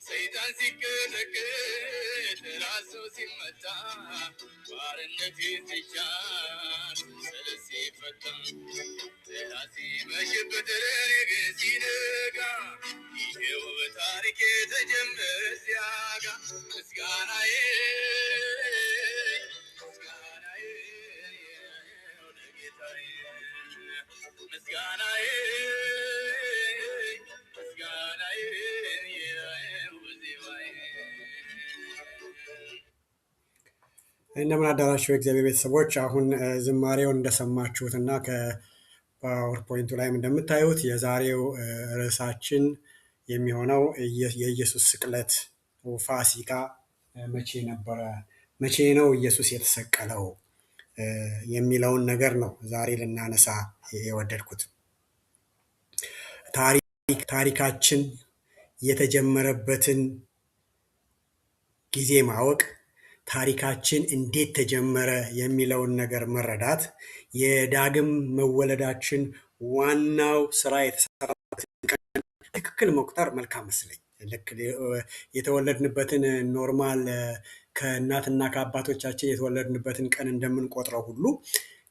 ሰይጣን ሲቀጠቀጥ ራሱ ሲመታ ባርነት ይትቻል ሰለሲ ፈታ ራሲ መሽበትረግ ሲነጋ ይሄው በታሪክ የተጀመረ ሲያጋ ምስጋናዬ እንደምን አዳራችሁ የእግዚአብሔር ቤተሰቦች። አሁን ዝማሬውን እንደሰማችሁትና ከፓወርፖይንቱ ላይም እንደምታዩት የዛሬው ርዕሳችን የሚሆነው የኢየሱስ ስቅለት ፋሲካ መቼ ነበረ፣ መቼ ነው ኢየሱስ የተሰቀለው የሚለውን ነገር ነው ዛሬ ልናነሳ የወደድኩት። ታሪካችን የተጀመረበትን ጊዜ ማወቅ፣ ታሪካችን እንዴት ተጀመረ የሚለውን ነገር መረዳት፣ የዳግም መወለዳችን ዋናው ስራ የተሰራበትን ቀን ትክክል መቁጠር መልካም መስለኝ። ልክ የተወለድንበትን ኖርማል ከእናትና ከአባቶቻችን የተወለድንበትን ቀን እንደምንቆጥረው ሁሉ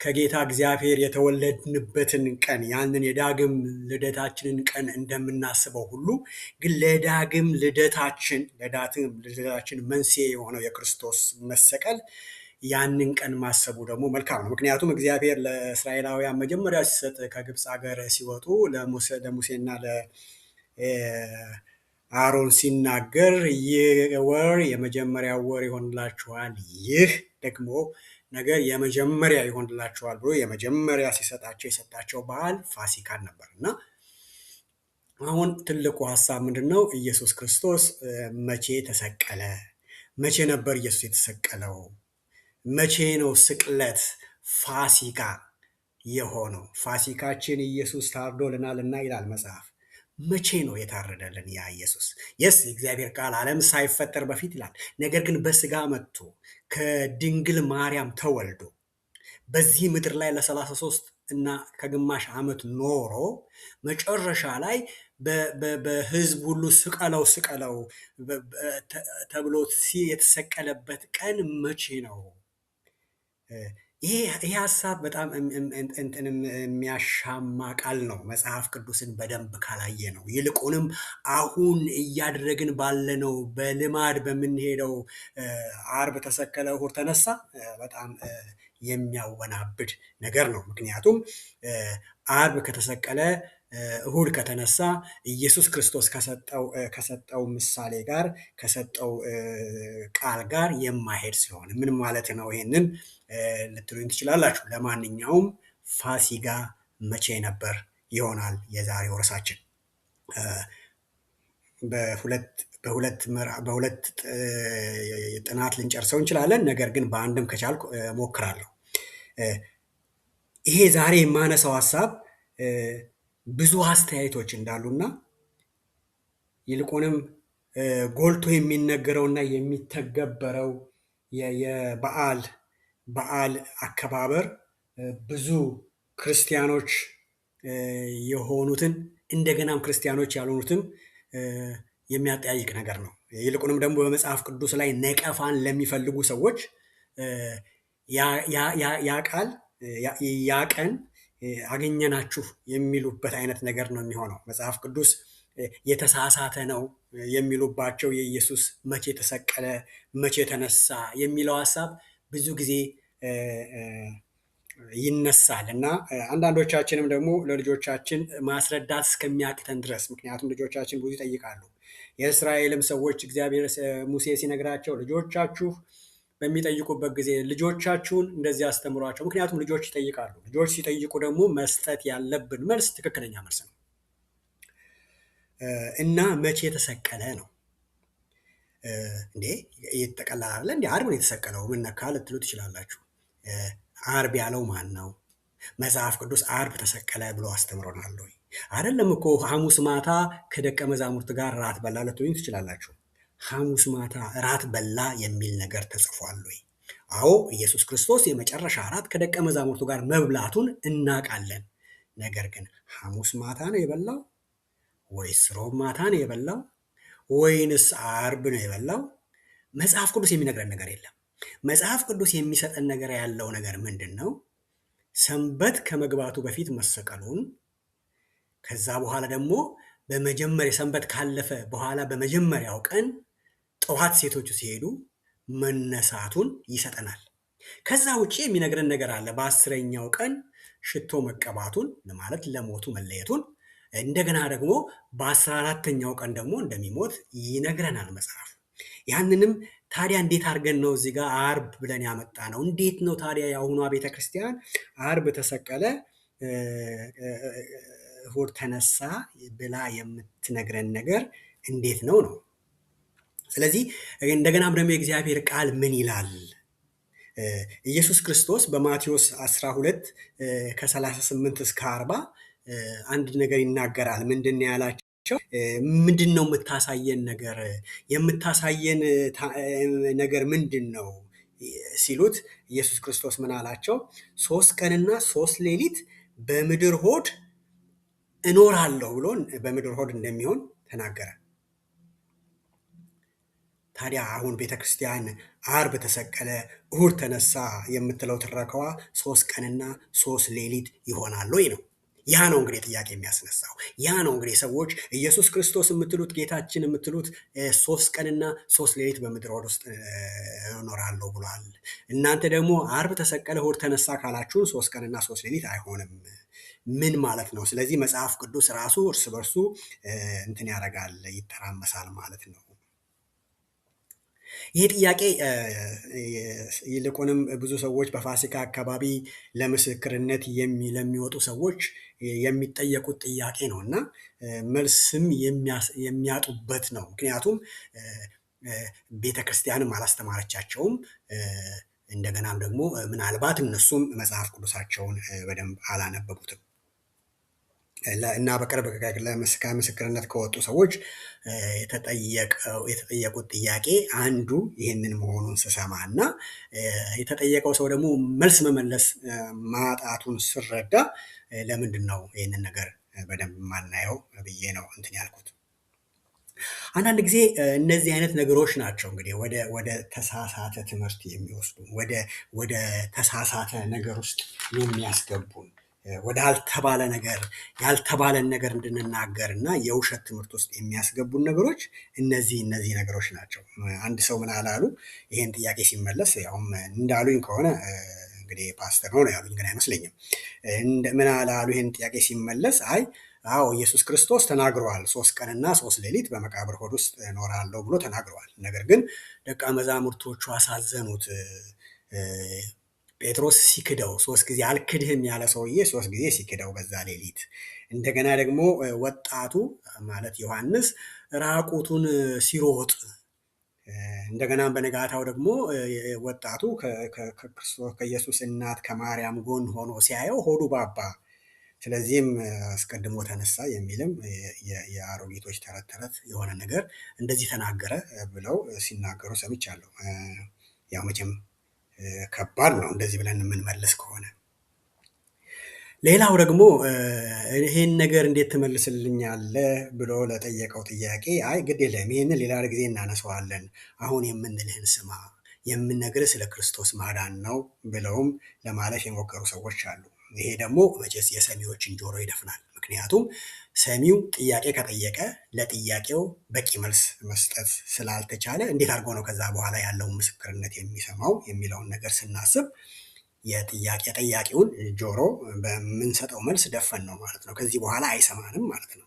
ከጌታ እግዚአብሔር የተወለድንበትን ቀን ያንን የዳግም ልደታችንን ቀን እንደምናስበው ሁሉ ግን ለዳግም ልደታችን መንስኤ የሆነው የክርስቶስ መሰቀል ያንን ቀን ማሰቡ ደግሞ መልካም ነው። ምክንያቱም እግዚአብሔር ለእስራኤላውያን መጀመሪያ ሲሰጥ ከግብፅ ሀገር ሲወጡ ለሙሴና ለአሮን ሲናገር ይህ ወር የመጀመሪያው ወር ይሆንላችኋል፣ ይህ ደግሞ ነገር የመጀመሪያ ይሆንላችኋል ብሎ የመጀመሪያ የሰጣቸው በዓል ፋሲካን ነበር እና አሁን ትልቁ ሀሳብ ምንድን ነው? ኢየሱስ ክርስቶስ መቼ ተሰቀለ? መቼ ነበር ኢየሱስ የተሰቀለው? መቼ ነው ስቅለት ፋሲካ የሆነው? ፋሲካችን ኢየሱስ ታርዶልናልና ይላል መጽሐፍ። መቼ ነው የታረደልን ያ ኢየሱስ? የእግዚአብሔር ቃል ዓለም ሳይፈጠር በፊት ይላል። ነገር ግን በስጋ መጥቶ ከድንግል ማርያም ተወልዶ በዚህ ምድር ላይ ለ33 እና ከግማሽ ዓመት ኖሮ መጨረሻ ላይ በህዝብ ሁሉ ስቀለው ተብሎ የተሰቀለበት ቀን መቼ ነው? ይሄ ሀሳብ በጣም የሚያሻማ ቃል ነው፣ መጽሐፍ ቅዱስን በደንብ ካላየ ነው። ይልቁንም አሁን እያደረግን ባለነው በልማድ በምንሄደው አርብ ተሰቀለ እሑድ ተነሳ በጣም የሚያወናብድ ነገር ነው። ምክንያቱም አርብ ከተሰቀለ እሑድ ከተነሳ ኢየሱስ ክርስቶስ ከሰጠው ምሳሌ ጋር ከሰጠው ቃል ጋር የማይሄድ ስለሆነ ምን ማለት ነው ይሄንን ልትሉኝ ትችላላችሁ። ለማንኛውም ፋሲካ መቼ ነበር ይሆናል የዛሬው ርዕሳችን። በሁለት ጥናት ልንጨርሰው እንችላለን፣ ነገር ግን በአንድም ከቻልኩ ሞክራለሁ። ይሄ ዛሬ የማነሳው ሀሳብ ብዙ አስተያየቶች እንዳሉና ይልቁንም ጎልቶ የሚነገረውና የሚተገበረው የበዓል አከባበር ብዙ ክርስቲያኖች የሆኑትን እንደገናም ክርስቲያኖች ያልሆኑትን የሚያጠያይቅ ነገር ነው። ይልቁንም ደግሞ በመጽሐፍ ቅዱስ ላይ ነቀፋን ለሚፈልጉ ሰዎች ያ ቀን አገኘናችሁ የሚሉበት አይነት ነገር ነው የሚሆነው። መጽሐፍ ቅዱስ የተሳሳተ ነው የሚሉባቸው የኢየሱስ መቼ ተሰቀለ፣ መቼ ተነሳ የሚለው ሀሳብ ብዙ ጊዜ ይነሳል እና አንዳንዶቻችንም ደግሞ ለልጆቻችን ማስረዳት እስከሚያቅተን ድረስ፣ ምክንያቱም ልጆቻችን ብዙ ይጠይቃሉ። የእስራኤልም ሰዎች እግዚአብሔር ሙሴ ሲነግራቸው ልጆቻችሁ በሚጠይቁበት ጊዜ ልጆቻችሁን እንደዚህ አስተምሯቸው፣ ምክንያቱም ልጆች ይጠይቃሉ። ልጆች ሲጠይቁ ደግሞ መስጠት ያለብን መልስ ትክክለኛ መልስ ነው እና መቼ ተሰቀለ ነው። እንዴ እየተጠቀላል አለ እንዴ? አርብ ነው የተሰቀለው ምን ነካ ልትሉ ትችላላችሁ። አርብ ያለው ማን ነው? መጽሐፍ ቅዱስ አርብ ተሰቀለ ብሎ አስተምሮናል ወይ? አይደለም እኮ ሐሙስ ማታ ከደቀ መዛሙርት ጋር ራት በላ ልትሉኝ ትችላላችሁ። ሐሙስ ማታ ራት በላ የሚል ነገር ተጽፏል ወይ? አዎ ኢየሱስ ክርስቶስ የመጨረሻ ራት ከደቀ መዛሙርቱ ጋር መብላቱን እናውቃለን። ነገር ግን ሐሙስ ማታ ነው የበላው ወይስ ሮብ ማታ ነው የበላው ወይንስ አርብ ነው የበላው? መጽሐፍ ቅዱስ የሚነግረን ነገር የለም። መጽሐፍ ቅዱስ የሚሰጠን ነገር ያለው ነገር ምንድን ነው? ሰንበት ከመግባቱ በፊት መሰቀሉን፣ ከዛ በኋላ ደግሞ በመጀመሪያ ሰንበት ካለፈ በኋላ በመጀመሪያው ቀን ጠዋት ሴቶቹ ሲሄዱ መነሳቱን ይሰጠናል። ከዛ ውጭ የሚነግረን ነገር አለ። በ10ኛው ቀን ሽቶ መቀባቱን ማለት ለሞቱ መለየቱን፣ እንደገና ደግሞ በ14ኛው ቀን ደግሞ እንደሚሞት ይነግረናል መጽሐፍ። ያንንም ታዲያ እንዴት አድርገን ነው እዚህ ጋር አርብ ብለን ያመጣ ነው? እንዴት ነው ታዲያ የአሁኗ ቤተክርስቲያን አርብ ተሰቀለ እሑድ ተነሳ ብላ የምትነግረን ነገር እንዴት ነው ነው? ስለዚህ እንደገናም ደግሞ የእግዚአብሔር ቃል ምን ይላል? ኢየሱስ ክርስቶስ በማቴዎስ 12 ከ38 እስከ 40 አንድ ነገር ይናገራል። ምንድን ነው ያላቸው? ምንድን ነው የምታሳየን ነገር? የምታሳየን ነገር ምንድን ነው ሲሉት ኢየሱስ ክርስቶስ ምን አላቸው? 3 ቀንና 3 ሌሊት በምድር ሆድ እኖራለሁ ብሎ በምድር ሆድ እንደሚሆን ተናገረ። ታዲያ አሁን ቤተክርስቲያን አርብ ተሰቀለ እሑድ ተነሳ የምትለው ትረካዋ 3 ቀንና 3 ሌሊት ይሆናል ወይ ነው? ያ ነው እንግዲህ ጥያቄ የሚያስነሳው። ያ ነው እንግዲህ ሰዎች ኢየሱስ ክርስቶስ የምትሉት ጌታችን የምትሉት 3 ቀንና 3 ሌሊት በምድር ሆድ ውስጥ እኖራለሁ ብሏል። እናንተ ደግሞ አርብ ተሰቀለ እሑድ ተነሳ ካላችሁን 3 ቀንና 3 ሌሊት አይሆንም። ምን ማለት ነው? ስለዚህ መጽሐፍ ቅዱስ ራሱ እርስ በርሱ እንትን ያደርጋል፣ ይተራመሳል ማለት ነው። ይህ ጥያቄ ይልቁንም ብዙ ሰዎች በፋሲካ አካባቢ ለምስክርነት ለሚወጡ ሰዎች የሚጠየቁት ጥያቄ ነው እና መልስም የሚያጡበት ነው። ምክንያቱም ቤተክርስቲያንም አላስተማረቻቸውም። እንደገናም ደግሞ ምናልባት እነሱም መጽሐፍ ቅዱሳቸውን በደንብ አላነበቡትም እና በቅርብ ከምስክርነት ከወጡ ሰዎች የተጠየቁት ጥያቄ አንዱ ይህንን መሆኑን ስሰማ እና የተጠየቀው ሰው ደግሞ መልስ መመለስ ማጣቱን ስረዳ ለምንድን ነው ይህንን ነገር በደንብ የማናየው ብዬ ነው እንትን ያልኩት። አንዳንድ ጊዜ እነዚህ አይነት ነገሮች ናቸው እንግዲህ ወደ ተሳሳተ ትምህርት የሚወስዱ ወደ ተሳሳተ ነገር ውስጥ የሚያስገቡን ወደ ያልተባለን ነገር እንድንናገር እና የውሸት ትምህርት ውስጥ የሚያስገቡን ነገሮች እነዚህ ነገሮች ናቸው። አንድ ሰው ምን አላሉ ይሄን ጥያቄ ሲመለስ ያውም እንዳሉኝ ከሆነ እንግዲህ ፓስተር ነው ያሉኝ ግን አይመስለኝም። ምን አላሉ ይሄን ጥያቄ ሲመለስ አዎ ኢየሱስ ክርስቶስ ተናግረዋል 3 ቀንና 3 ሌሊት በመቃብር ሆድ ውስጥ እኖራለሁ ብሎ ተናግረዋል። ነገር ግን ደቀ መዛሙርቶቹ አሳዘኑት። ጴጥሮስ ሲክደው 3 ጊዜ አልክድህም ያለ ሰውዬ 3 ጊዜ ሲክደው በዛ ሌሊት። እንደገና ደግሞ ወጣቱ ማለት ዮሐንስ ራቁቱን ሲሮጥ፣ እንደገና በነጋታው ደግሞ ወጣቱ ከኢየሱስ እናት ከማርያም ጎን ሆኖ ሲያየው ሆዱ ባባ፣ ስለዚህም አስቀድሞ ተነሳ የሚልም የአሮጊቶች ተረት የሆነ ነገር እንደዚህ ተናገረ ብለው ሲናገሩ ሰምቻለሁ። ያው መቼም ከባድ ነው እንደዚህ ብለን የምንመልስ ከሆነ። ሌላው ደግሞ ይሄን ነገር እንዴት ትመልስልኛለህ ብሎ ለጠየቀው ጥያቄ ግድ የለም ይሄንን ሌላ ጊዜ እናነሳዋለን፣ አሁን የምንልህን ስማ፣ የምንነግርህ ስለ ክርስቶስ ማዳን ነው ብለውም ለማለት የሞከሩ ሰዎች አሉ። ይሄ ደግሞ መቼስ የሰሚዎችን ጆሮ ይደፍናል። ምክንያቱም ሰሚው ጥያቄ ከጠየቀ ለጥያቄው በቂ መልስ መስጠት ስላልተቻለ እንዴት አድርጎ ነው ከዛ በኋላ ያለውን ምስክርነት የሚሰማው የሚለውን ነገር ስናስብ የጠያቂውን ጆሮ በምንሰጠው መልስ ደፈን ነው ማለት ነው። ከዚህ በኋላ አይሰማንም ማለት ነው።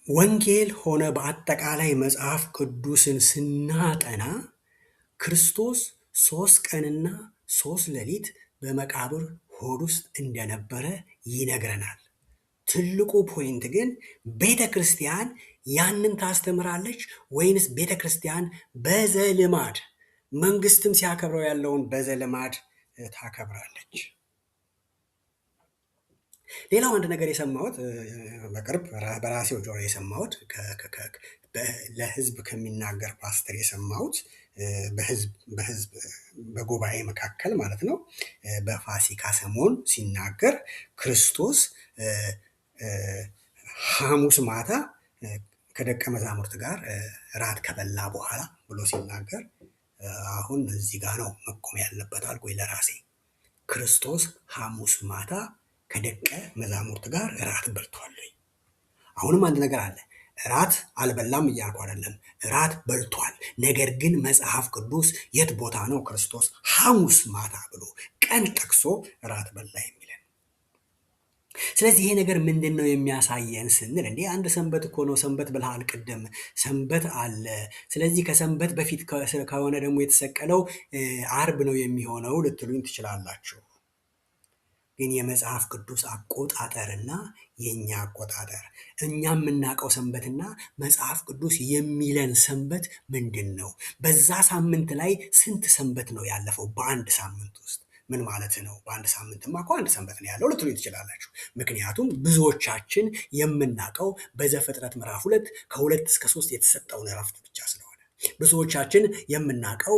ወንጌል ሆነ በአጠቃላይ መጽሐፍ ቅዱስን ስናጠና ክርስቶስ 3 ቀንና 3 ሌሊት በመቃብር ሆድ ውስጥ እንደነበረ ይነግረናል። ትልቁ ፖይንት ግን ቤተ ክርስቲያን ያንን ታስተምራለች ወይንስ ቤተ ክርስቲያን በዘልማድ መንግስትም ሲያከብረው ያለውን በዘልማድ ታከብራለች? ሌላው አንድ ነገር የሰማሁት በቅርብ በራሴው ጆሮ የሰማሁት ለህዝብ ከሚናገር ፓስተር የሰማሁት በህዝብ በጉባኤ መካከል ማለት ነው በፋሲካ ሰሞን ሲናገር ክርስቶስ ሐሙስ ማታ ከደቀ መዛሙርት ጋር ራት ከበላ በኋላ ብሎ ሲናገር አሁን እዚህ ጋር ነው መቆም ያለበት አልኩኝ ለራሴ። ክርስቶስ ሐሙስ ማታ ከደቀ መዛሙርት ጋር ራት በልቷል። አሁንም አንድ ነገር አለ። ራት አልበላም እያልኩ አይደለም፣ ራት በልቷል። ነገር ግን መጽሐፍ ቅዱስ የት ቦታ ነው ክርስቶስ ሐሙስ ማታ ብሎ ቀን ጠቅሶ ራት በላ የሚለን? ስለዚህ ይሄ ነገር ምንድን ነው የሚያሳየን ስንል እንዴ አንድ ሰንበት እኮ ነው። ሰንበት ብልሃል ቅድም፣ ሰንበት አለ። ስለዚህ ከሰንበት በፊት ከሆነ ደግሞ የተሰቀለው አርብ ነው የሚሆነው ልትሉኝ ትችላላችሁ። ግን የመጽሐፍ ቅዱስ አቆጣጠርና የእኛ አቆጣጠር እኛ የምናውቀው ሰንበትና መጽሐፍ ቅዱስ የሚለን ሰንበት ምንድን ነው? በዛ ሳምንት ላይ ስንት ሰንበት ነው ያለፈው በአንድ ሳምንት ውስጥ? ምን ማለት ነው? በአንድ ሳምንትማ እኮ አንድ ሰንበት ነው ያለው ልትሉ ትችላላችሁ። ምክንያቱም ብዙዎቻችን የምናውቀው በዘፍጥረት ምዕራፍ 2 ከ2 እስከ 3 የተሰጠውን እረፍት ብቻ ስለሆነ፣ ብዙዎቻችን የምናውቀው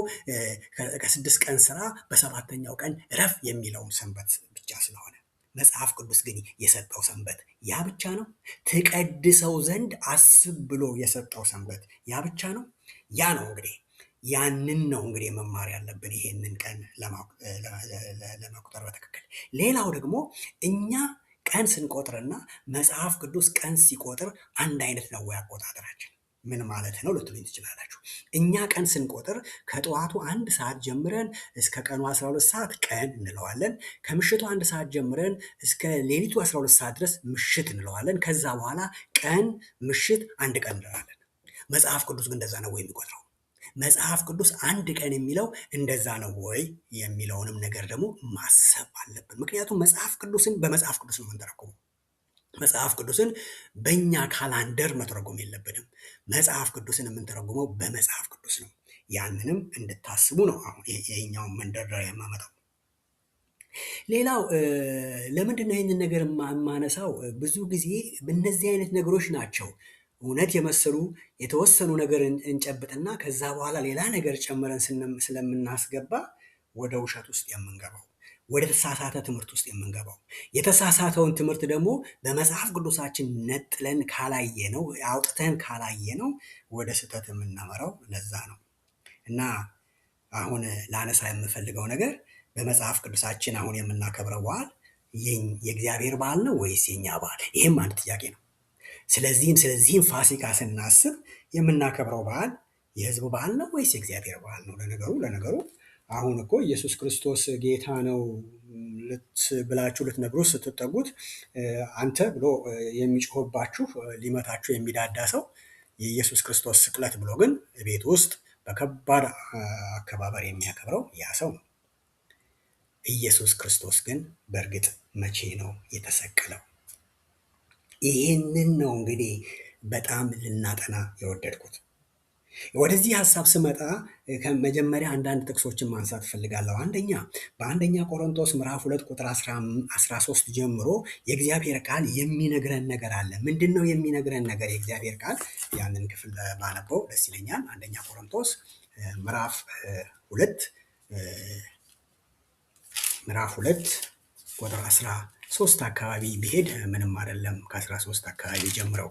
ከ6 ቀን ስራ በሰባተኛው ቀን እረፍ የሚለውን ሰንበት ብቻ ስለሆነ፣ መጽሐፍ ቅዱስ ግን የሰጠው ሰንበት ያ ብቻ ነው። ትቀድሰው ዘንድ አስብ ብሎ የሰጠው ሰንበት ያ ብቻ ነው። ያ ነው እንግዲህ ያንን ነው እንግዲህ መማር ያለብን ይሄንን ቀን ለመቁጠር በትክክል። ሌላው ደግሞ እኛ ቀን ስንቆጥርና መጽሐፍ ቅዱስ ቀን ሲቆጥር አንድ አይነት ነው ወይ አቆጣጠራችን? ምን ማለት ነው ልትሉኝ ትችላላችሁ። እኛ ቀን ስንቆጥር ከጠዋቱ 1 ሰዓት ጀምረን እስከ ቀኑ 12 ሰዓት ቀን እንለዋለን። ከምሽቱ 1 ሰዓት ጀምረን እስከ ሌሊቱ 12 ሰዓት ድረስ ምሽት እንለዋለን። ከዛ በኋላ ቀን፣ ምሽት፣ አንድ ቀን እንለዋለን። መጽሐፍ ቅዱስ ግን እንደዛ ነው ወይ የሚቆጥረው? መጽሐፍ ቅዱስ አንድ ቀን የሚለው እንደዛ ነው ወይ የሚለውንም ነገር ደግሞ ማሰብ አለብን። ምክንያቱም መጽሐፍ ቅዱስን በመጽሐፍ ቅዱስ ነው የምንተረጉመው። መጽሐፍ ቅዱስን በእኛ ካላንደር መተረጎም የለብንም። መጽሐፍ ቅዱስን የምንተረጉመው በመጽሐፍ ቅዱስ ነው። ያንንም እንድታስቡ ነው አሁን ይሄኛውን መንደርደሪያ የማመጣው። ሌላው ለምንድን ነው ይህንን ነገር የማነሳው? ብዙ ጊዜ እነዚህ አይነት ነገሮች ናቸው እውነት የመሰሉ የተወሰኑ ነገር እንጨብጥና ከዛ በኋላ ሌላ ነገር ጨምረን ስለምናስገባ ወደ ውሸት ውስጥ የምንገባው፣ ወደ ተሳሳተ ትምህርት ውስጥ የምንገባው። የተሳሳተውን ትምህርት ደግሞ በመጽሐፍ ቅዱሳችን ነጥለን ካላየ ነው አውጥተን ካላየ ነው ወደ ስህተት የምናመራው። ለዛ ነው እና አሁን ላነሳ የምፈልገው ነገር በመጽሐፍ ቅዱሳችን አሁን የምናከብረው በዓል የእግዚአብሔር በዓል ነው ወይስ የኛ በዓል? ይህም አንድ ጥያቄ ነው። ስለዚህም ፋሲካ ስናስብ የምናከብረው በዓል የህዝብ በዓል ነው ወይስ የእግዚአብሔር በዓል ነው? ለነገሩ አሁን እኮ ኢየሱስ ክርስቶስ ጌታ ነው ብላችሁ ልትነግሩ ስትጠጉት አንተ ብሎ የሚጮህባችሁ ሊመታችሁ የሚዳዳ ሰው የኢየሱስ ክርስቶስ ስቅለት ብሎ ግን ቤት ውስጥ በከባድ አከባበር የሚያከብረው ያ ሰው ነው። ኢየሱስ ክርስቶስ ግን በእርግጥ መቼ ነው የተሰቀለው? ይህንን ነው እንግዲህ በጣም ልናጠና የወደድኩት። ወደዚህ ሀሳብ ስመጣ ከመጀመሪያ አንዳንድ ጥቅሶችን ማንሳት እፈልጋለሁ። አንደኛ በአንደኛ ቆሮንቶስ ምዕራፍ 2 ቁጥር 13 ጀምሮ የእግዚአብሔር ቃል የሚነግረን ነገር አለ። ምንድን ነው የሚነግረን ነገር የእግዚአብሔር ቃል? ያንን ክፍል ባነበው ደስ ይለኛል። አንደኛ ቆሮንቶስ ምዕራፍ 2 ቁጥር 13 አካባቢ ቢሄድ ምንም አይደለም። ከ13 አካባቢ ጀምረው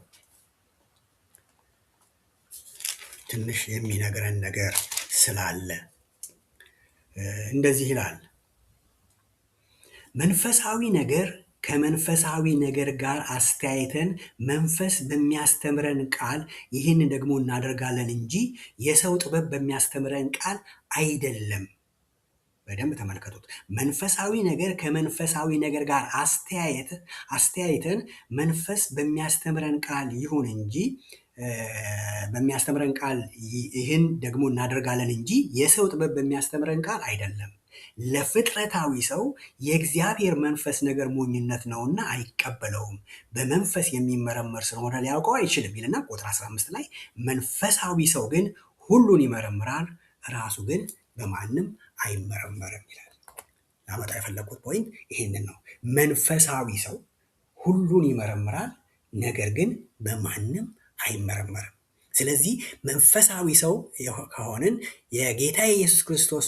ትንሽ የሚነግረን ነገር ስላለ እንደዚህ ይላል። መንፈሳዊ ነገር ከመንፈሳዊ ነገር ጋር አስተያይተን መንፈስ በሚያስተምረን ቃል ይህን ደግሞ እናደርጋለን እንጂ የሰው ጥበብ በሚያስተምረን ቃል አይደለም። በደንብ ተመልከቱት። መንፈሳዊ ነገር ከመንፈሳዊ ነገር ጋር አስተያይተን መንፈስ በሚያስተምረን ቃል ይሁን እንጂ በሚያስተምረን ቃል ይህን ደግሞ እናደርጋለን እንጂ የሰው ጥበብ በሚያስተምረን ቃል አይደለም። ለፍጥረታዊ ሰው የእግዚአብሔር መንፈስ ነገር ሞኝነት ነውና አይቀበለውም፣ በመንፈስ የሚመረመር ስለሆነ ሊያውቀው አይችልም ይልና ቁጥር 15 ላይ መንፈሳዊ ሰው ግን ሁሉን ይመረምራል፣ ራሱ ግን በማንም አይመረመርም ይላል። ላመጣ የፈለግኩት ፖይንት ይሄንን ነው። መንፈሳዊ ሰው ሁሉን ይመረምራል፣ ነገር ግን በማንም አይመረመርም። ስለዚህ መንፈሳዊ ሰው ከሆንን የጌታ የኢየሱስ ክርስቶስ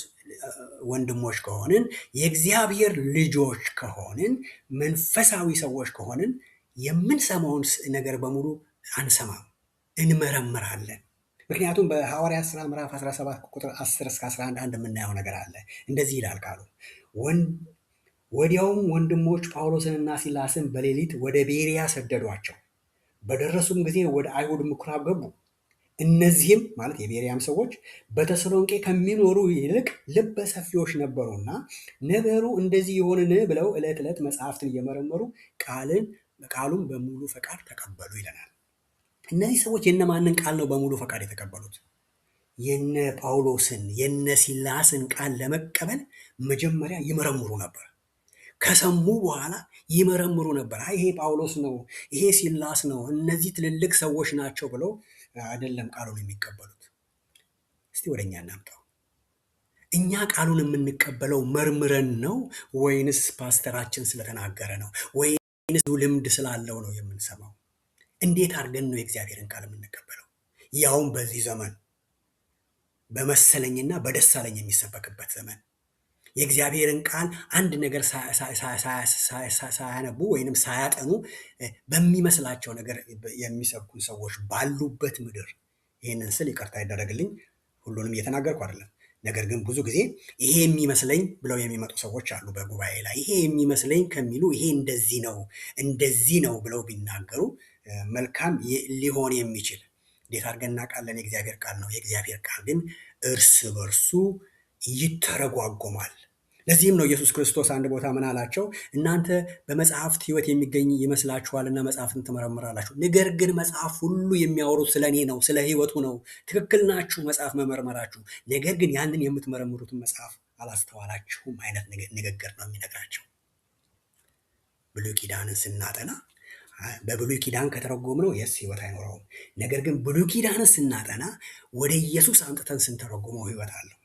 ወንድሞች ከሆንን የእግዚአብሔር ልጆች ከሆንን መንፈሳዊ ሰዎች ከሆንን የምንሰማውን ነገር በሙሉ አንሰማም፣ እንመረምራለን። ምክንያቱም በሐዋርያት ሥራ ምዕራፍ 17 ቁጥር 10 እስከ 11 አንድ የምናየው ነገር አለ። እንደዚህ ይላል ቃሉ። ወዲያውም ወንድሞች ጳውሎስንና ሲላስን በሌሊት ወደ ቤርያ ሰደዷቸው። በደረሱም ጊዜ ወደ አይሁድ ምኩራብ ገቡ። እነዚህም ማለት የቤርያም ሰዎች በተሰሎንቄ ከሚኖሩ ይልቅ ልበ ሰፊዎች ነበሩና ነገሩ እንደዚህ ይሆንን ብለው ዕለት ዕለት መጽሐፍትን እየመረመሩ ቃሉን በሙሉ ፈቃድ ተቀበሉ ይለናል። እነዚህ ሰዎች የነማንን ቃል ነው በሙሉ ፈቃድ የተቀበሉት? የነ ጳውሎስን የነ ሲላስን ቃል ለመቀበል መጀመሪያ ይመረምሩ ነበር። ከሰሙ በኋላ ይመረምሩ ነበር። ይሄ ጳውሎስ ነው፣ ይሄ ሲላስ ነው፣ እነዚህ ትልልቅ ሰዎች ናቸው ብለው አይደለም ቃሉን የሚቀበሉት። እስቲ ወደ እኛ እናምጣው። እኛ ቃሉን የምንቀበለው መርምረን ነው ወይንስ ፓስተራችን ስለተናገረ ነው ወይንስ ልምድ ስላለው ነው የምንሰማው? እንዴት አድርገን ነው የእግዚአብሔርን ቃል የምንቀበለው? ያውም በዚህ ዘመን በመሰለኝና በደሳለኝ የሚሰበክበት ዘመን የእግዚአብሔርን ቃል አንድ ነገር ሳያነቡ ወይንም ሳያጠኑ በሚመስላቸው ነገር የሚሰብኩን ሰዎች ባሉበት ምድር፣ ይህንን ስል ይቅርታ ይደረግልኝ፣ ሁሉንም እየተናገርኩ አይደለም። ነገር ግን ብዙ ጊዜ ይሄ የሚመስለኝ ብለው የሚመጡ ሰዎች አሉ በጉባኤ ላይ። ይሄ የሚመስለኝ ከሚሉ ይሄ እንደዚህ ነው ብለው ቢናገሩ መልካም ሊሆን የሚችል እንዴት አድርገን እናውቃለን? የእግዚአብሔር ቃል ነው። የእግዚአብሔር ቃል ግን እርስ በርሱ ይተረጓጎማል። ለዚህም ነው ኢየሱስ ክርስቶስ አንድ ቦታ ምን አላቸው? እናንተ በመጽሐፍት ሕይወት የሚገኝ ይመስላችኋልና መጽሐፍን ትመረምራላችሁ፣ ነገር ግን መጽሐፍ ሁሉ የሚያወሩት ስለ እኔ ነው፣ ስለ ሕይወቱ ነው። ትክክል ናችሁ መጽሐፍ መመርመራችሁ፣ ነገር ግን ያንን የምትመረምሩትን መጽሐፍ አላስተዋላችሁም አይነት ንግግር ነው የሚነግራቸው። ብሉይ ኪዳንን ስናጠና በብሉይ ኪዳን ከተረጎምነው የስ ሕይወት አይኖረውም። ነገር ግን ብሉይ ኪዳንን ስናጠና ወደ ኢየሱስ አምጥተን ስንተረጉመው ሕይወት አለው።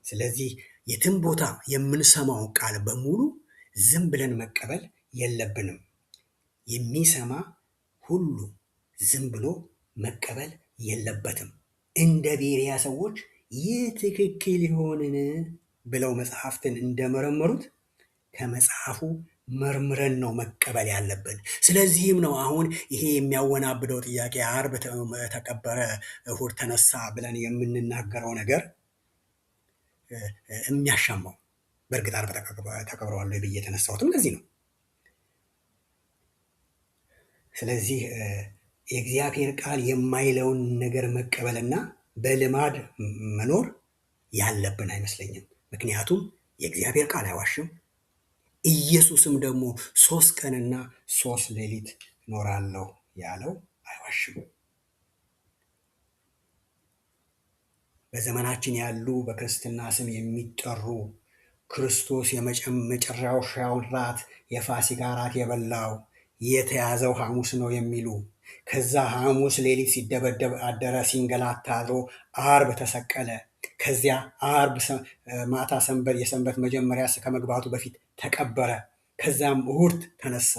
ስለዚህ የትም ቦታ የምንሰማው ቃል በሙሉ ዝም ብለን መቀበል የለብንም። የሚሰማ ሁሉ ዝም ብሎ መቀበል የለበትም። እንደ ቤርያ ሰዎች ይህ ትክክል ይሆንን ብለው መጽሐፍትን እንደመረመሩት ከመጽሐፉ መርምረን ነው መቀበል ያለብን። ስለዚህም ነው አሁን ይሄ የሚያወናብደው ጥያቄ ዓርብ ተቀበረ እሑድ ተነሳ ብለን የምንናገረው ነገር የሚያሻማው። በእርግጥ ዓርብ ተቀብረዋል ብዬ የተነሳሁትም ለዚህ ነው። ስለዚህ የእግዚአብሔር ቃል የማይለውን ነገር መቀበልና በልማድ መኖር ያለብን አይመስለኝም። ምክንያቱም የእግዚአብሔር ቃል አይዋሽም። ኢየሱስም ደግሞ 3 ቀንና 3 ሌሊት እኖራለሁ ያለው አይዋሽም። በዘመናችን ያሉ በክርስትና ስም የሚጠሩ ክርስቶስ የመጨረሻውን ራት የፋሲካ ራት የበላው የተያዘው ሐሙስ ነው የሚሉ፣ ከዛ ሐሙስ ሌሊት ሲደበደብ አደረ፣ ሲንገላታ አድሮ ዓርብ ተሰቀለ፣ ከዚያ ዓርብ ማታ የሰንበት መጀመሪያ ከመግባቱ በፊት ተቀበረ፣ ከዛም እሑድ ተነሳ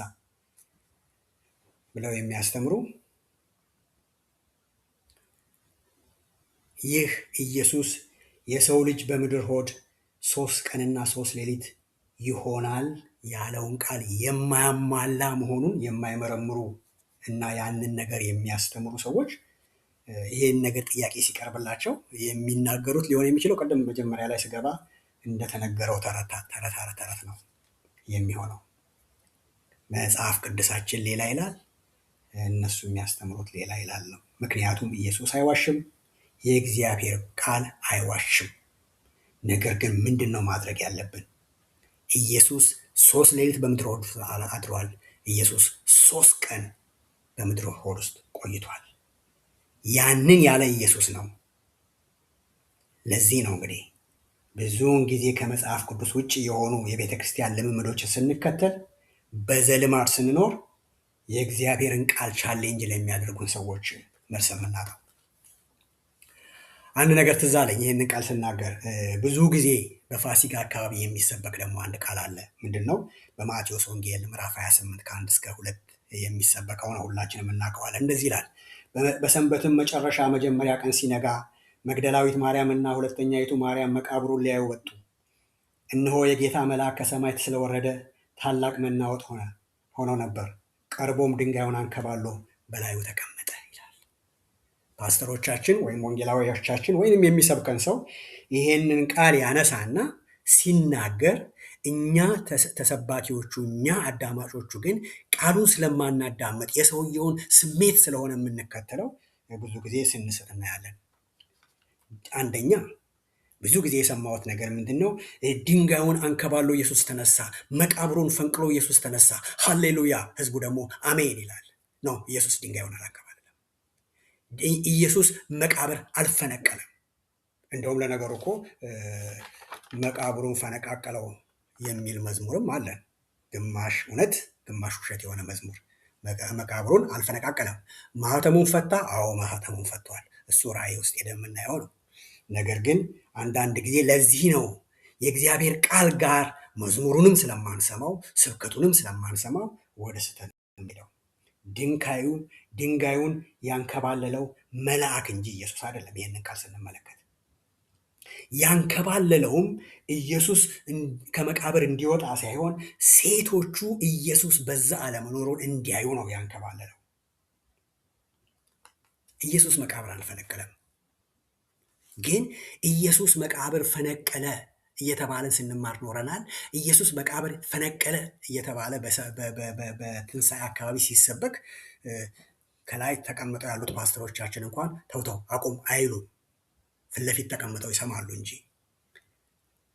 ብለው የሚያስተምሩ ይህ ኢየሱስ የሰው ልጅ በምድር ሆድ 3 ቀንና 3 ሌሊት ይሆናል ያለውን ቃል የማያሟላ መሆኑን የማይመረምሩ እና ያንን ነገር የሚያስተምሩ ሰዎች ይህን ነገር ጥያቄ ሲቀርብላቸው የሚናገሩት ሊሆን የሚችለው ቅድም መጀመሪያ ላይ ስገባ እንደተነገረው ተረት ነው የሚሆነው። መጽሐፍ ቅዱሳችን ሌላ ይላል፣ እነሱ የሚያስተምሩት ሌላ ይላል ነው። ምክንያቱም ኢየሱስ አይዋሽም፣ የእግዚአብሔር ቃል አይዋሽም። ነገር ግን ምንድን ነው ማድረግ ያለብን? ኢየሱስ 3 ሌሊት በምድር ሆድ ውስጥ አድሯል። ኢየሱስ 3 ቀን በምድር ሆድ ውስጥ ቆይቷል። ያንን ያለ ኢየሱስ ነው። ለዚህ ነው እንግዲህ ብዙውን ጊዜ ከመጽሐፍ ቅዱስ ውጭ የሆኑ የቤተ ክርስቲያን ልምምዶችን ስንከተል፣ በዘልማድ ስንኖር የእግዚአብሔርን ቃል ቻሌንጅ ለሚያደርጉን ሰዎች መልስ የምናጣው። አንድ ነገር ትዝ አለኝ ይህንን ቃል ስናገር። ብዙ ጊዜ በፋሲካ አካባቢ የሚሰበክ ደግሞ አንድ ቃል አለ። ምንድን ነው? በማቴዎስ ወንጌል ምዕራፍ 28 ከ1 እስከ 2 የሚሰበከው ነው። ሁላችንም እናውቀዋለን። እንደዚህ ይላል። በሰንበትም መጨረሻ መጀመሪያ ቀን ሲነጋ መግደላዊት ማርያምና ሁለተኛይቱ ማርያም መቃብሩን ሊያዩ ወጡ። እነሆ የጌታ መልአክ ከሰማይ ስለወረደ ታላቅ መናወጥ ሆኖ ነበር። ቀርቦም ድንጋዩን አንከባሎ በላዩ ተቀመጠ ይላል። ፓስተሮቻችን ወይም ወንጌላዊዎቻችን ወይም የሚሰብከን ሰው ይሄንን ቃል ያነሳና ሲናገር እኛ ተሰባኪዎቹ እኛ አዳማጮቹ ግን ቃሉን ስለማናዳመጥ የሰውየውን ስሜት ስለሆነ የምንከተለው ብዙ ጊዜ ስንስት እናያለን። አንደኛ ብዙ ጊዜ የሰማሁት ነገር ምንድን ነው? ድንጋዩን አንከባሎ ኢየሱስ ተነሳ፣ መቃብሩን ፈንቅሎ ኢየሱስ ተነሳ፣ ሃሌሉያ። ህዝቡ ደግሞ አሜን ይላል። ነው ኢየሱስ ድንጋዩን አላንከባለለም። ኢየሱስ መቃብር አልፈነቀለም። እንደውም ለነገሩ እኮ መቃብሩን ፈነቃቀለው የሚል መዝሙርም አለን። ግማሽ እውነት ግማሽ ውሸት የሆነ መዝሙር። መቃብሩን አልፈነቃቀለም። ማህተሙን ፈታ። አዎ ማህተሙን ፈቷል። እሱ ራእይ ውስጥ ሄደን የምናየው ነው። ነገር ግን አንዳንድ ጊዜ ለዚህ ነው የእግዚአብሔር ቃል ጋር መዝሙሩንም ስለማንሰማው ስብከቱንም ስለማንሰማው ወደ ስህተት የሚለው። ድንጋዩን ያንከባለለው መልአክ እንጂ ኢየሱስ አይደለም። ይህንን ቃል ስንመለከት ያንከባለለውም ኢየሱስ ከመቃብር እንዲወጣ ሳይሆን ሴቶቹ ኢየሱስ በዛ አለመኖሩን እንዲያዩ ነው ያንከባለለው። ኢየሱስ መቃብር አልፈነቀለም። ግን ኢየሱስ መቃብር ፈነቀለ እየተባለን ስንማር ኖረናል። ኢየሱስ መቃብር ፈነቀለ እየተባለ በትንሣኤ አካባቢ ሲሰበክ ከላይ ተቀምጠው ያሉት ፓስተሮቻችን እንኳን ተውተው አቁም አይሉም። ፊት ለፊት ተቀምጠው ይሰማሉ እንጂ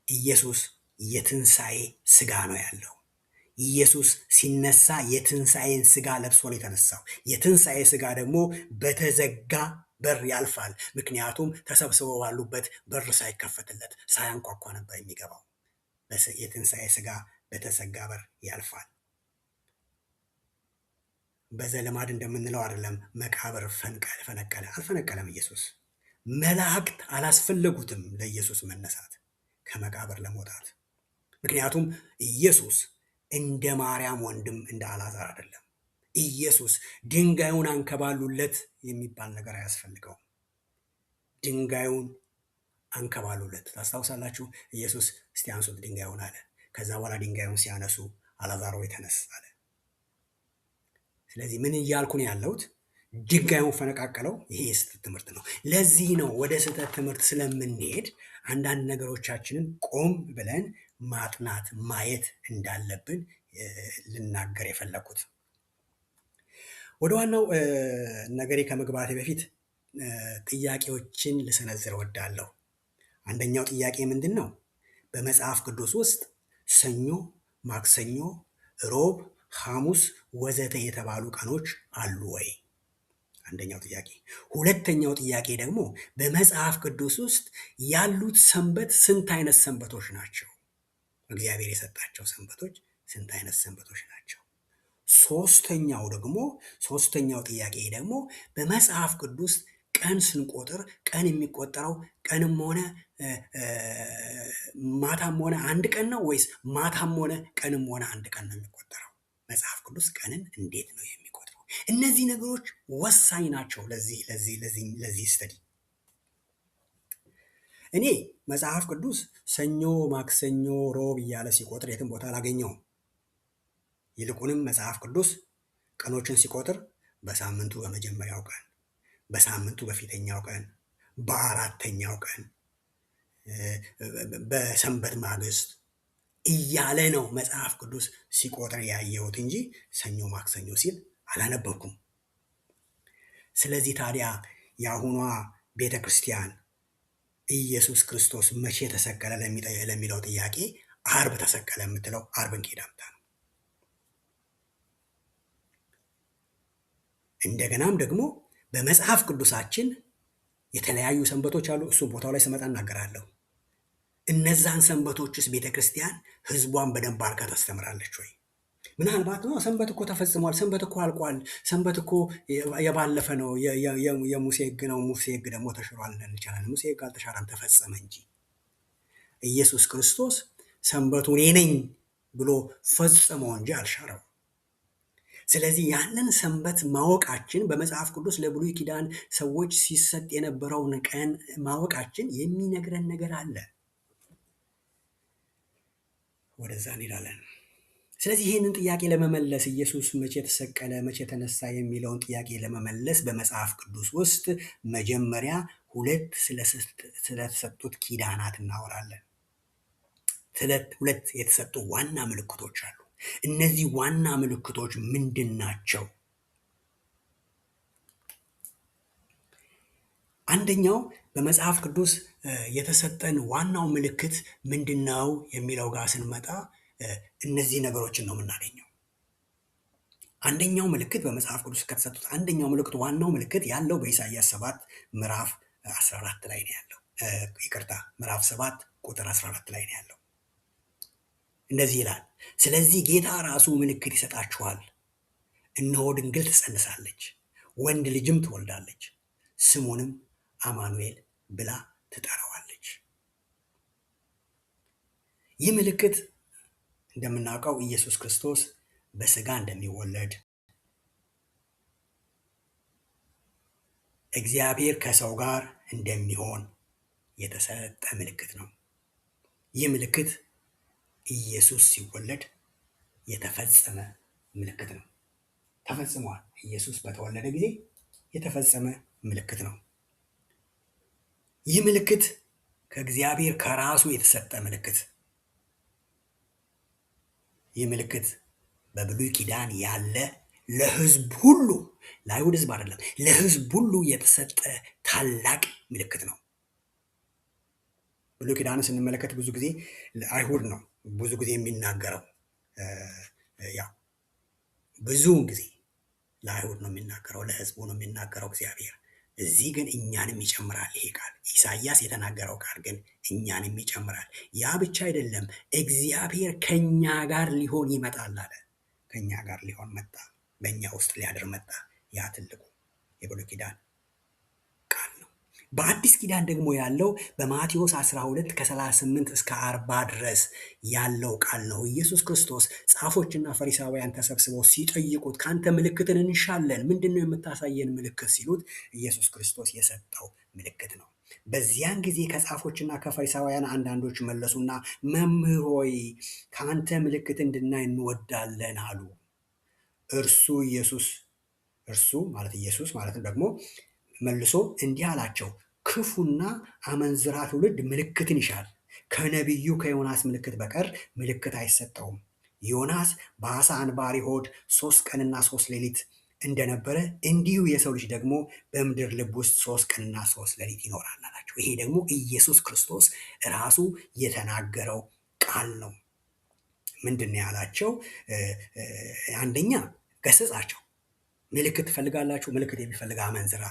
ኢየሱስ የትንሣኤ ስጋ ነው ያለው። ኢየሱስ ሲነሳ የትንሣኤን ስጋ ለብሶ ነው የተነሳው። የትንሣኤ ስጋ ደግሞ በተዘጋ በር ያልፋል። ምክንያቱም ተሰብስበው ባሉበት በር ሳይከፈትለት ሳያንኳኳ ነበር የሚገባው። የትንሣኤ ስጋ በተዘጋ በር ያልፋል። በዘልማድ እንደምንለው አይደለም። መቃብር ፈነቀለ አልፈነቀለም ኢየሱስ። መላእክት አላስፈለጉትም ለኢየሱስ መነሳት ከመቃብር ለመውጣት። ምክንያቱም ኢየሱስ እንደ ማርያም ወንድም እንደ አልዓዛር አይደለም። ኢየሱስ ድንጋዩን አንከባሉለት የሚባል ነገር አያስፈልገውም። ድንጋዩን አንከባሉለት። ታስታውሳላችሁ? ኢየሱስ እስቲ አንሱት ድንጋዩን አለ። ከዛ በኋላ ድንጋዩን ሲያነሱ አልዓዛር ሆይ ተነስ አለ። ስለዚህ ምን እያልኩ ነው ያለሁት? ድንጋዩን ፈነቃቀለው። ይሄ የስህተት ትምህርት ነው። ለዚህ ነው ወደ ስህተት ትምህርት ስለምንሄድ አንዳንድ ነገሮቻችንን ቆም ብለን ማጥናት ማየት እንዳለብን ልናገር የፈለኩት። ወደ ዋናው ነገሬ ከመግባቴ በፊት ጥያቄዎችን ልሰነዝር እወዳለሁ። አንደኛው ጥያቄ ምንድን ነው? በመጽሐፍ ቅዱስ ውስጥ ሰኞ፣ ማክሰኞ፣ ሮብ፣ ሐሙስ ወዘተ የተባሉ ቀኖች አሉ ወይ? አንደኛው ጥያቄ። ሁለተኛው ጥያቄ ደግሞ በመጽሐፍ ቅዱስ ውስጥ ያሉት ሰንበት ስንት አይነት ሰንበቶች ናቸው? እግዚአብሔር የሰጣቸው ሰንበቶች ስንት አይነት ሰንበቶች ናቸው? ሶስተኛው ጥያቄ ደግሞ በመጽሐፍ ቅዱስ ቀን ስንቆጥር ቀን የሚቆጠረው ቀንም ሆነ ማታም ሆነ አንድ ቀን ነው ወይስ ማታም ሆነ ቀንም ሆነ አንድ ቀን ነው የሚቆጠረው? መጽሐፍ ቅዱስ ቀንን እንዴት ነው የሚቆጥረው? እነዚህ ነገሮች ወሳኝ ናቸው ለዚህ ስተዲ። እኔ መጽሐፍ ቅዱስ ሰኞ፣ ማክሰኞ፣ ሮብ እያለ ሲቆጥር የትም ቦታ አላገኘውም። ይልቁንም መጽሐፍ ቅዱስ ቀኖችን ሲቆጥር በሳምንቱ በመጀመሪያው ቀን፣ በሳምንቱ በፊተኛው ቀን፣ በአራተኛው ቀን፣ በሰንበት ማግስት እያለ ነው መጽሐፍ ቅዱስ ሲቆጥር ያየሁት እንጂ ሰኞ ማክሰኞ ሲል አላነበብኩም። ስለዚህ ታዲያ የአሁኗ ቤተ ክርስቲያን ኢየሱስ ክርስቶስ መቼ ተሰቀለ ለሚለው ጥያቄ አርብ ተሰቀለ የምትለው አርብን ከሄዳ አምጥታ ነው። እንደገናም ደግሞ በመጽሐፍ ቅዱሳችን የተለያዩ ሰንበቶች አሉ። እሱ ቦታው ላይ ስመጣ እናገራለሁ። እነዛን ሰንበቶችስ ቤተ ክርስቲያን ህዝቧን በደንብ አድርጋ ታስተምራለች ወይ? ምናልባት ነው ሰንበት እኮ ተፈጽሟል፣ ሰንበት እኮ አልቋል፣ ሰንበት እኮ የባለፈ ነው፣ የሙሴ ህግ ነው፣ ሙሴ ህግ ደግሞ ተሽሯል እንችላለን። ሙሴ ህግ አልተሻረም፣ ተፈጸመ እንጂ። ኢየሱስ ክርስቶስ ሰንበቱ እኔ ነኝ ብሎ ፈጽመው እንጂ አልሻረው። ስለዚህ ያንን ሰንበት ማወቃችን በመጽሐፍ ቅዱስ ለብሉይ ኪዳን ሰዎች ሲሰጥ የነበረውን ቀን ማወቃችን የሚነግረን ነገር አለ። ወደዛ እንሄዳለን። ስለዚህ ይህንን ጥያቄ ለመመለስ ኢየሱስ መቼ ተሰቀለ፣ መቼ ተነሳ የሚለውን ጥያቄ ለመመለስ በመጽሐፍ ቅዱስ ውስጥ መጀመሪያ ሁለት ስለተሰጡት ኪዳናት እናወራለን። ሁለት የተሰጡ ዋና ምልክቶች አሉ። እነዚህ ዋና ምልክቶች ምንድን ናቸው? አንደኛው በመጽሐፍ ቅዱስ የተሰጠን ዋናው ምልክት ምንድን ነው የሚለው ጋር ስንመጣ እነዚህ ነገሮችን ነው የምናገኘው። አንደኛው ምልክት በመጽሐፍ ቅዱስ ከተሰጡት አንደኛው ምልክት ዋናው ምልክት ያለው በኢሳይያስ 7 ምዕራፍ 14 ላይ ነው ያለው። ምዕራፍ 7 ቁጥር 14 ላይ ነው ያለው። እንደዚህ ይላል፣ ስለዚህ ጌታ ራሱ ምልክት ይሰጣችኋል፣ እነሆ ድንግል ትጸንሳለች፣ ወንድ ልጅም ትወልዳለች፣ ስሙንም አማኑኤል ብላ ትጠራዋለች። ይህ ምልክት እንደምናውቀው ኢየሱስ ክርስቶስ በስጋ እንደሚወለድ፣ እግዚአብሔር ከሰው ጋር እንደሚሆን የተሰጠ ምልክት ነው። ይህ ምልክት ኢየሱስ ሲወለድ የተፈጸመ ምልክት ነው። ተፈጽሟል። ኢየሱስ በተወለደ ጊዜ የተፈጸመ ምልክት ነው። ይህ ምልክት ከእግዚአብሔር ከራሱ የተሰጠ ምልክት። ይህ ምልክት በብሉይ ኪዳን ያለ ለሕዝብ ሁሉ፣ ለአይሁድ ሕዝብ አይደለም፣ ለሕዝብ ሁሉ የተሰጠ ታላቅ ምልክት ነው። ብሉይ ኪዳንን ስንመለከት ብዙ ጊዜ ለአይሁድ ነው ብዙ ጊዜ የሚናገረው። ያው ብዙውን ጊዜ ለአይሁድ ነው የሚናገረው፣ ለሕዝቡ ነው የሚናገረው እግዚአብሔር። እዚህ ግን እኛንም ይጨምራል። ይሄ ቃል ኢሳይያስ የተናገረው ቃል ግን እኛንም ይጨምራል። ያ ብቻ አይደለም፣ እግዚአብሔር ከኛ ጋር ሊሆን ይመጣል አለ። ከኛ ጋር ሊሆን መጣ፣ በእኛ ውስጥ ሊያድር መጣ። ያ ትልቁ የብሉይ ኪዳን ቃል ነው። በአዲስ ኪዳን ደግሞ ያለው በማቴዎስ 12 ከ38 እስከ 40 ድረስ ያለው ቃል ነው። ኢየሱስ ክርስቶስ ጻፎችና ፈሪሳውያን ተሰብስበው ሲጠይቁት ከአንተ ምልክትን እንሻለን፣ ምንድን ነው የምታሳየን ምልክት ሲሉት ኢየሱስ ክርስቶስ የሰጠው ምልክት ነው። በዚያን ጊዜ ከጻፎችና ከፈሪሳውያን አንዳንዶች መለሱና መምህር ሆይ ከአንተ ምልክት እንድናይ እንወዳለን አሉ። እርሱ ማለት ኢየሱስ ማለት ደግሞ መልሶ እንዲህ አላቸው፣ ክፉና አመንዝራ ትውልድ ምልክትን ይሻል፣ ከነቢዩ ከዮናስ ምልክት በቀር ምልክት አይሰጠውም። ዮናስ በአሳ አንባሪ ሆድ 3 ቀንና 3 ሌሊት እንደነበረ እንዲሁ የሰው ልጅ ደግሞ በምድር ልብ ውስጥ 3 ቀንና 3 ሌሊት ይኖራል አላቸው። ይሄ ደግሞ ኢየሱስ ክርስቶስ ራሱ የተናገረው ቃል ነው። ምንድን ነው ያላቸው? አንደኛ ገሰጻቸው። ምልክት ትፈልጋላችሁ? ምልክት የሚፈልግ አመንዝራ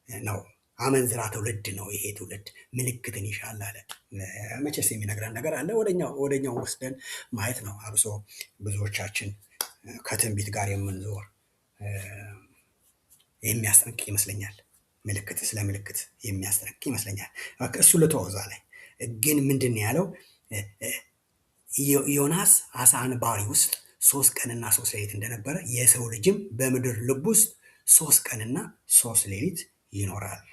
ነው። አመንዝራ ትውልድ ነው ይሄ ትውልድ፣ ምልክትን ይሻል አለ። መቼስ የሚነግረን ነገር አለ፣ ወደኛው ወስደን ማየት ነው። አብሶ ብዙዎቻችን ከትንቢት ጋር የምንዞር የሚያስጠንቅቅ ይመስለኛል። ስለ ምልክት የሚያስጠንቅቅ ይመስለኛል። እሱ ልተወዛ ላይ ግን ምንድን ነው ያለው? ዮናስ አሳ አንባሪ ውስጥ 3 ቀንና 3 ሌሊት እንደነበረ የሰው ልጅም በምድር ልብ ውስጥ 3 ቀንና 3 ሌሊት ይኖራል።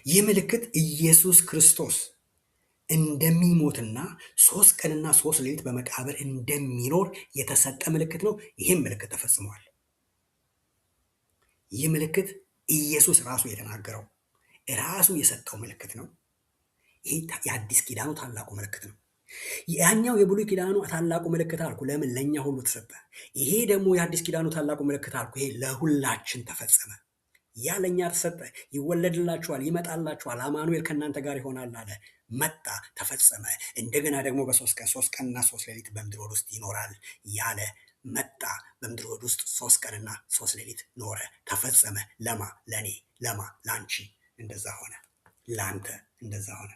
ይህ ምልክት ኢየሱስ ክርስቶስ እንደሚሞትና 3 ቀንና 3 ሌሊት በመቃብር እንደሚኖር የተሰጠ ምልክት ነው። ይህም ምልክት ተፈጽሟል። ይህ ምልክት ኢየሱስ ራሱ የተናገረው ራሱ የሰጠው ምልክት ነው። ይሄ የአዲስ ኪዳኑ ታላቁ ምልክት ነው። ያኛው የብሉይ ኪዳኑ ታላቁ ምልክት አልኩ፣ ለምን ለእኛ ሁሉ ተሰጠ። ይሄ ደግሞ የአዲስ ኪዳኑ ታላቁ ምልክት አልኩ፣ ይሄ ለሁላችን ተፈጸመ። ያ ለእኛ ተሰጠ። ይወለድላችኋል፣ ይመጣላችኋል፣ አማኑኤል ከእናንተ ጋር ይሆናል አለ። መጣ፣ ተፈጸመ። እንደገና ደግሞ ሶስት ቀንና 3 ሌሊት በምድር ውስጥ ይኖራል ያለ መጣ። በምድር ውስጥ 3 ቀንና 3 ሌሊት ኖረ፣ ተፈጸመ። ለማ ለእኔ፣ ለማ ለአንቺ እንደዛ ሆነ፣ ለአንተ እንደዛ ሆነ።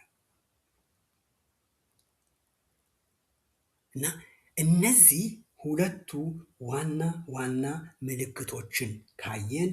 እና እነዚህ ሁለቱ ዋና ዋና ምልክቶችን ካየን